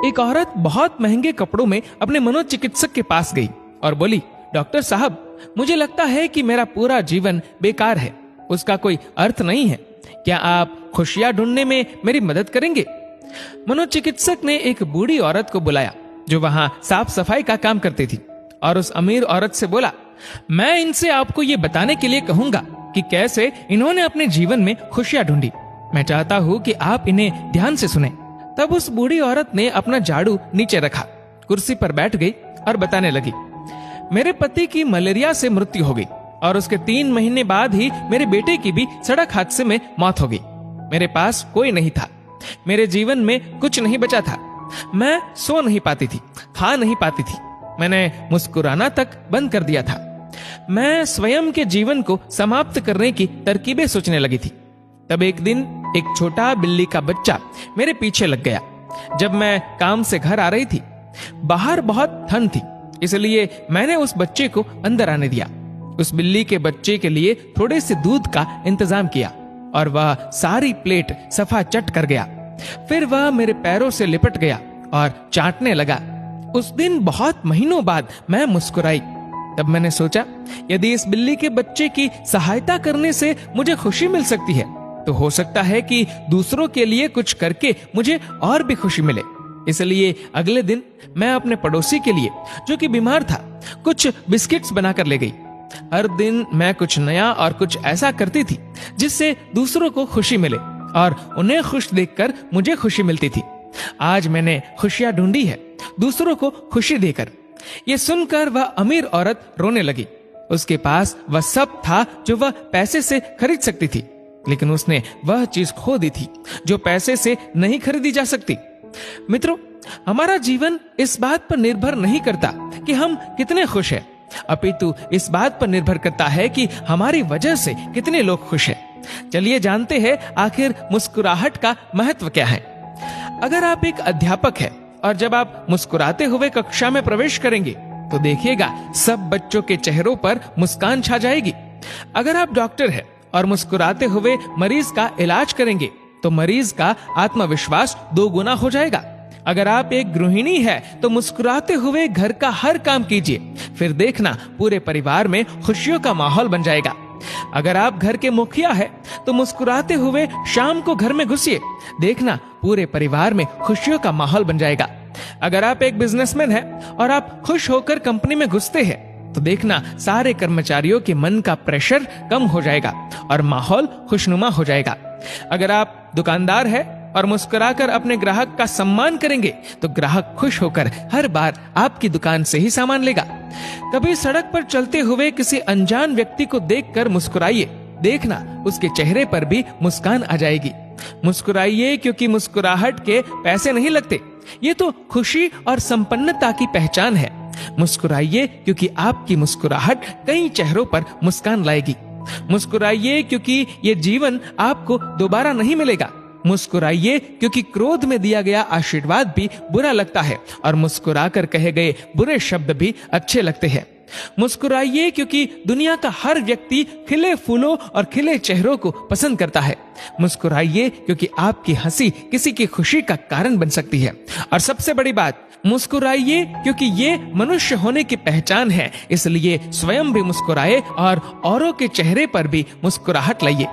एक औरत बहुत महंगे कपड़ों में अपने मनोचिकित्सक के पास गई और बोली, डॉक्टर साहब, मुझे लगता है कि मेरा पूरा जीवन बेकार है, उसका कोई अर्थ नहीं है। क्या आप खुशियां ढूंढने में मेरी मदद करेंगे? मनोचिकित्सक ने एक बूढ़ी औरत को बुलाया जो वहां साफ सफाई का काम करती थी और उस अमीर औरत से बोला, मैं इनसे आपको ये बताने के लिए कहूंगा कि कैसे इन्होंने अपने जीवन में खुशियां ढूंढी। मैं चाहता हूं कि आप इन्हें ध्यान से सुने। तब उस बूढ़ी औरत ने अपना झाड़ू नीचे रखा, कुर्सी पर बैठ गई और बताने लगी, मेरे पति की मलेरिया से मृत्यु हो गई और उसके 3 महीने बाद ही मेरे बेटे की भी सड़क हादसे में मौत हो गई। मेरे पास कोई नहीं था, मेरे जीवन में कुछ नहीं बचा था। मैं सो नहीं पाती थी, खा नहीं पाती थी, मैंने मुस्कुराना तक बंद कर दिया था। मैं स्वयं के जीवन को समाप्त करने की तरकीबें सोचने लगी थी। तब एक दिन एक छोटा बिल्ली का बच्चा मेरे पीछे लग गया। जब मैं काम से घर आ रही थी, बाहर बहुत ठंड थी, इसलिए मैंने उस बच्चे को अंदर आने दिया। उस बिल्ली के बच्चे के लिए थोड़े से दूध का इंतजाम किया और वह सारी प्लेट सफा चट कर गया। फिर वह मेरे पैरों से लिपट गया और चाटने लगा। उस दिन बहुत महीनों बाद मैं मुस्कुराई। तब मैंने सोचा, यदि इस बिल्ली के बच्चे की सहायता करने से मुझे खुशी मिल सकती है, तो हो सकता है कि दूसरों के लिए कुछ करके मुझे और भी खुशी मिले। इसलिए अगले दिन मैं अपने पड़ोसी के लिए, जो कि बीमार था, कुछ बिस्किट्स बनाकर ले गई। हर दिन मैं कुछ नया और कुछ ऐसा करती थी जिससे दूसरों को खुशी मिले और उन्हें खुश देखकर मुझे खुशी मिलती थी। आज मैंने खुशियां ढूंढी है, दूसरों को खुशी देकर। ये सुनकर वह अमीर औरत रोने लगी। उसके पास वह सब था जो वह पैसे से खरीद सकती थी, लेकिन उसने वह चीज खो दी थी जो पैसे से नहीं खरीदी जा सकती। मित्रों, हमारा जीवन इस बात पर निर्भर नहीं करता कि हम कितने खुश हैं, अपितु इस बात पर निर्भर करता है कि हमारी वजह से कितने लोग खुश हैं। चलिए जानते हैं आखिर मुस्कुराहट का महत्व क्या है। अगर आप एक अध्यापक हैं और जब आप मुस्कुराते हुए कक्षा में प्रवेश करेंगे तो देखिएगा सब बच्चों के चेहरों पर मुस्कान छा जाएगी। अगर आप डॉक्टर हैं और मुस्कुराते हुए मरीज का इलाज करेंगे तो मरीज का आत्मविश्वास 2 गुना हो जाएगा। अगर आप एक गृहिणी है तो मुस्कुराते हुए घर का हर काम कीजिए, फिर देखना पूरे परिवार में खुशियों का माहौल बन जाएगा। अगर आप घर के मुखिया है तो मुस्कुराते हुए शाम को घर में घुसिए, देखना पूरे परिवार में खुशियों का माहौल बन जाएगा। अगर आप एक बिजनेसमैन है और आप खुश होकर कंपनी में घुसते हैं तो देखना सारे कर्मचारियों के मन का प्रेशर कम हो जाएगा और माहौल खुशनुमा हो जाएगा। अगर आप दुकानदार है और मुस्कुराकर अपने ग्राहक का सम्मान करेंगे तो ग्राहक खुश होकर हर बार आपकी दुकान से ही सामान लेगा। कभी सड़क पर चलते हुए किसी अनजान व्यक्ति को देखकर मुस्कुराइए, देखना उसके चेहरे पर भी मुस्कान आ जाएगी। मुस्कुराइए क्योंकि मुस्कुराहट के पैसे नहीं लगते, ये तो खुशी और संपन्नता की पहचान है। मुस्कुराइए क्योंकि आपकी मुस्कुराहट कई चेहरों पर मुस्कान लाएगी। मुस्कुराइए क्योंकि ये जीवन आपको दोबारा नहीं मिलेगा। मुस्कुराइए क्योंकि क्रोध में दिया गया आशीर्वाद भी बुरा लगता है और मुस्कुराकर कहे गए बुरे शब्द भी अच्छे लगते हैं। मुस्कुराइए क्योंकि दुनिया का हर व्यक्ति खिले फूलों और खिले चेहरों को पसंद करता है। मुस्कुराइए क्योंकि आपकी हंसी किसी की खुशी का कारण बन सकती है। और सबसे बड़ी बात, मुस्कुराइए क्योंकि ये मनुष्य होने की पहचान है, इसलिए स्वयं भी मुस्कुराए और औरों के चेहरे पर भी मुस्कुराहट लाइए।